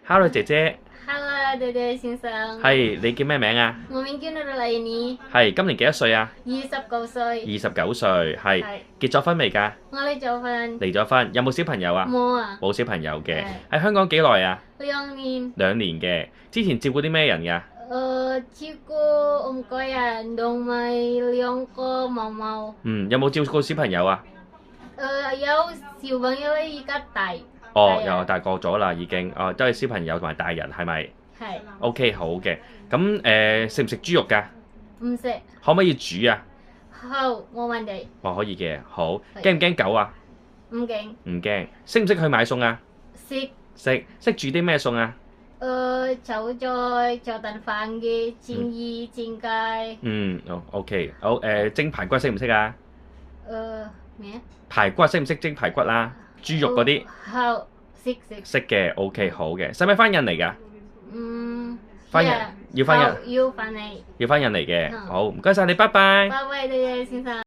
Hello 姐姐， Hello，弟弟先生。係你叫咩名啊？我名叫 Nurulaini，係今年幾多歲啊？ 29歲。29歲，係係結咗婚未㗎？我嚟咗婚，離咗婚，有冇小朋友啊？冇啊，冇小朋友嘅，係喺香港幾耐啊2年。？2年嘅，之前照顧啲咩人㗎？照顧五個人同埋2個毛毛。有冇照顧小朋友啊？有小朋友咧，而家大。哦，大人又大個咗啦，已經，哦，都係小朋友同埋大人，係咪係？OK，好嘅。咁食唔食豬肉㗎？唔識。可唔可以煮啊？好，冇問題。哦，可以嘅，好。係驚唔驚狗啊？唔驚。唔驚。識唔識去買餸啊？識。識煮啲咩餸啊？炒菜、炒燉飯嘅，煎魚、煎雞。OK，好，蒸排骨識唔識啊？咩啊？排骨識唔識蒸排骨啊？豬肉嗰啲好，識。識嘅，OK，好嘅。使唔使翻印尼㗎？翻印 Yeah，要翻印好要翻嚟。要翻印尼嘅，嗯好，唔該晒你，拜拜。拜拜，弟弟先生。